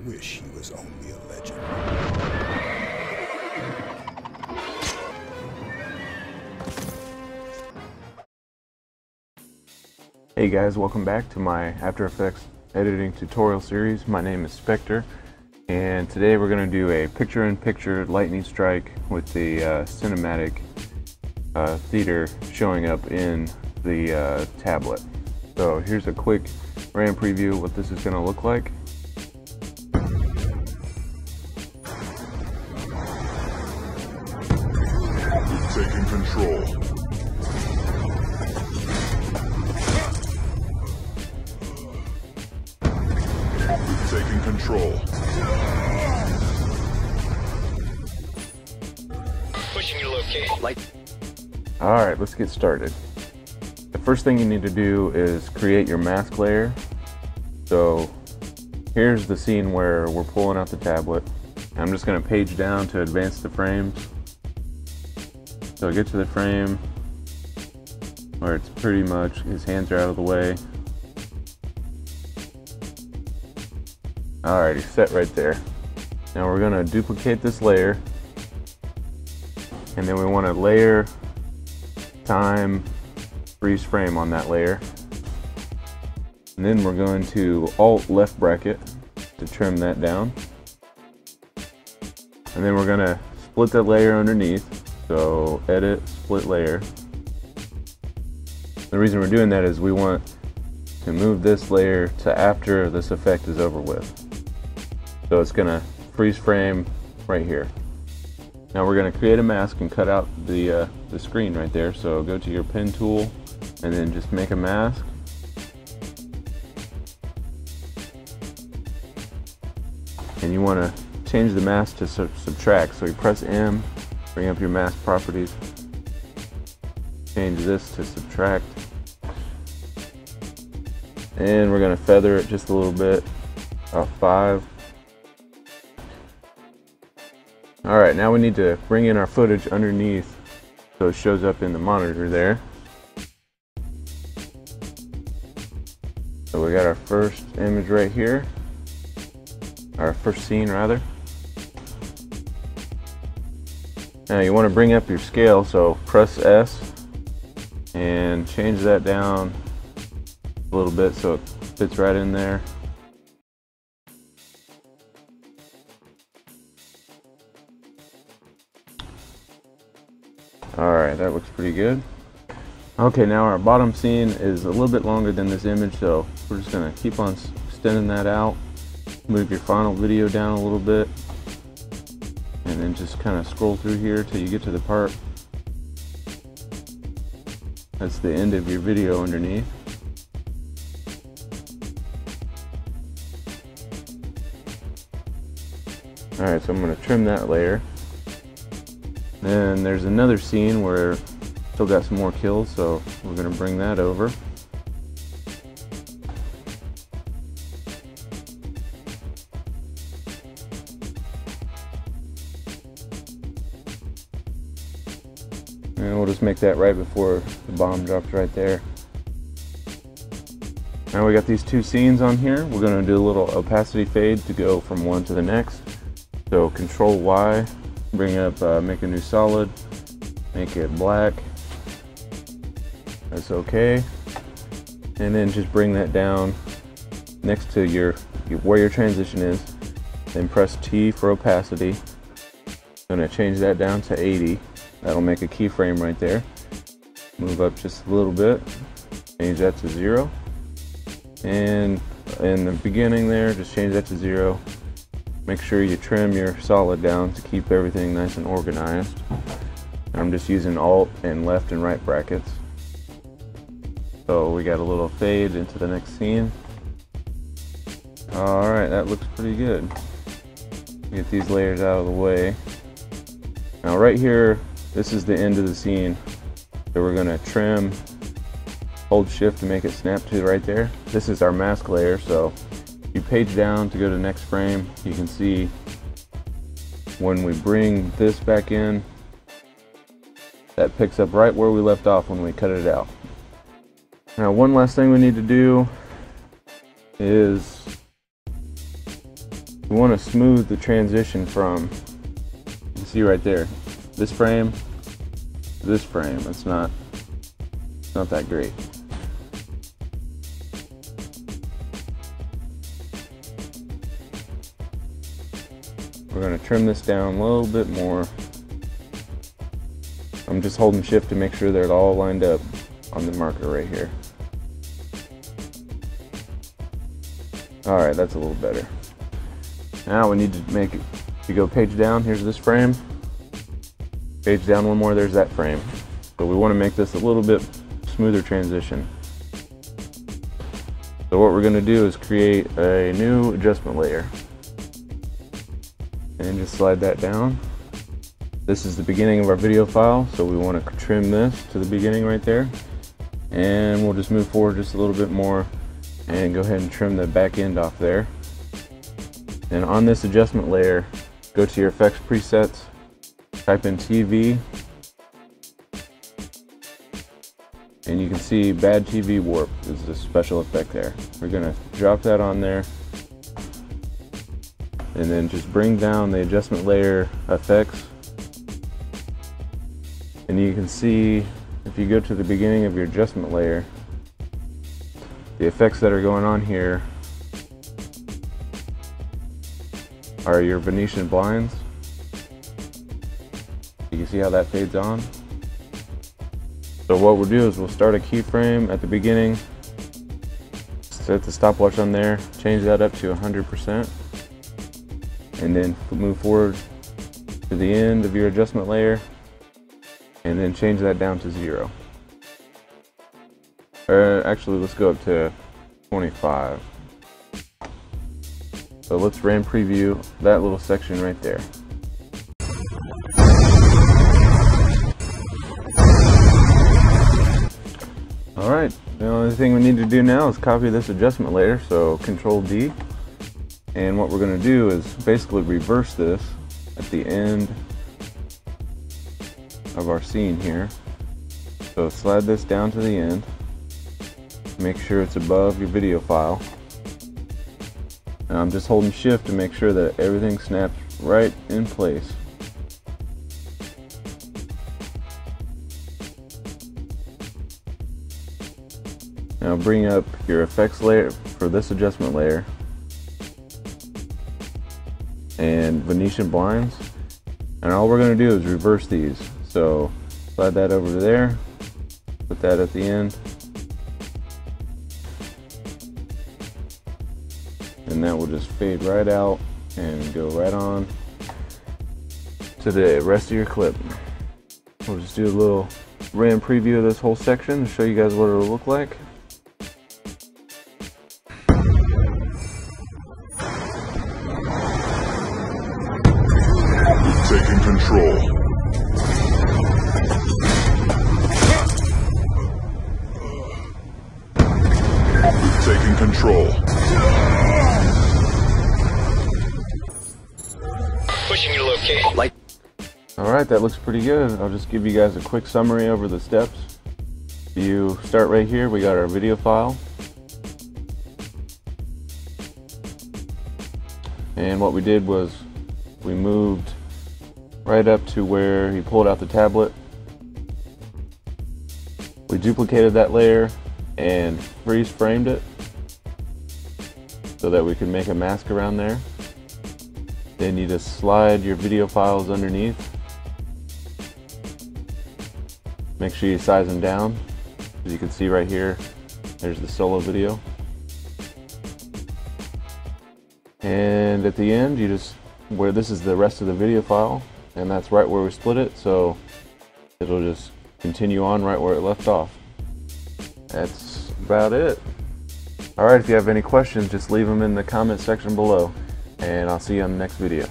wish he was only a legend. Hey guys, welcome back to my After Effects editing tutorial series. My name is Spectre, and today we're going to do a picture-in-picture lightning strike with the cinematic theater showing up in the tablet. So here's a quick RAM preview of what this is going to look like. Taking control. Taking control. Pushing your location. Alright, let's get started. The first thing you need to do is create your mask layer. So here's the scene where we're pulling out the tablet. I'm just going to page down to advance the frames. So get to the frame where it's pretty much his hands are out of the way. Alright, he's set right there. Now we're going to duplicate this layer, and then we want to layer time freeze frame on that layer, and then we're going to alt left bracket to trim that down, and then we're going to split that layer underneath. So edit split layer. The reason we're doing that is we want to move this layer to after this effect is over with. So it's going to freeze frame right here. Now we're going to create a mask and cut out the screen right there. So go to your pen tool and then just make a mask. And you want to change the mask to subtract. So you press M, bring up your mask properties, change this to subtract, and we're going to feather it just a little bit, about 5. Alright, now we need to bring in our footage underneath so it shows up in the monitor there. So we got our first image right here, our first scene rather. Now you want to bring up your scale, so press S and change that down a little bit so it fits right in there. Alright, that looks pretty good. Okay, now our bottom scene is a little bit longer than this image, so we're just going to keep on extending that out. Move your final video down a little bit, and then just kind of scroll through here till you get to the part that's the end of your video underneath. Alright, so I'm going to trim that layer. Then there's another scene where still got some more kills, so we're going to bring that over. And we'll just make that right before the bomb drops right there. Now we got these two scenes on here. We're going to do a little opacity fade to go from one to the next. So Control Y, bring up, make a new solid, make it black. That's okay. And then just bring that down next to where your transition is. Then press T for opacity. I'm going to change that down to 80. That'll make a keyframe right there. Move up just a little bit, change that to 0. And in the beginning there, just change that to 0. Make sure you trim your solid down to keep everything nice and organized. And I'm just using Alt and left and right brackets. So we got a little fade into the next scene. Alright, that looks pretty good. Get these layers out of the way. Now right here, this is the end of the scene. So we're going to trim, hold shift to make it snap to right there. This is our mask layer, so if you page down to go to the next frame, you can see when we bring this back in, that picks up right where we left off when we cut it out. Now one last thing we need to do is We want to smooth the transition from, you can see right there, this frame to this frame. It's not that great. We're going to trim this down a little bit more. I'm just holding shift to make sure they're all lined up on the marker right here. Alright, that's a little better. Now we need to make it, if you go page down, here's this frame. Page down one more, there's that frame. So we want to make this a little bit smoother transition. So what we're going to do is create a new adjustment layer. And just slide that down. This is the beginning of our video file, so we want to trim this to the beginning right there. And we'll just move forward just a little bit more and go ahead and trim the back end off there. And on this adjustment layer, go to your effects presets, type in TV, and you can see bad TV warp is the special effect there. We're going to drop that on there, and then just bring down the adjustment layer effects. And you can see, if you go to the beginning of your adjustment layer, the effects that are going on here are your Venetian blinds. You can see how that fades on. So what we'll do is we'll start a keyframe at the beginning, set the stopwatch on there, change that up to 100%, and then move forward to the end of your adjustment layer, and then change that down to 0. Actually, let's go up to 25. So let's RAM preview that little section right there. Alright, the only thing we need to do now is copy this adjustment layer, so Control D. And what we're going to do is basically reverse this at the end of our scene here. So slide this down to the end, make sure it's above your video file. And I'm just holding shift to make sure that everything snaps right in place. Now bring up your effects layer for this adjustment layer and Venetian blinds, and all we're going to do is reverse these. So slide that over to there, put that at the end, and that will just fade right out and go right on to the rest of your clip. We'll just do a little RAM preview of this whole section to show you guys what it'll look like. Taking control. Taking control. Pushing your location. Like. Alright, that looks pretty good. I'll just give you guys a quick summary over the steps. You start right here, we got our video file. And what we did was we moved right up to where he pulled out the tablet. We duplicated that layer and freeze framed it so that we can make a mask around there. Then you just slide your video files underneath. Make sure you size them down. As you can see right here, there's the solo video. And at the end, you just, where this is the rest of the video file, and that's right where we split it, so it'll just continue on right where it left off. That's about it. Alright, if you have any questions, just leave them in the comment section below, and I'll see you on the next video.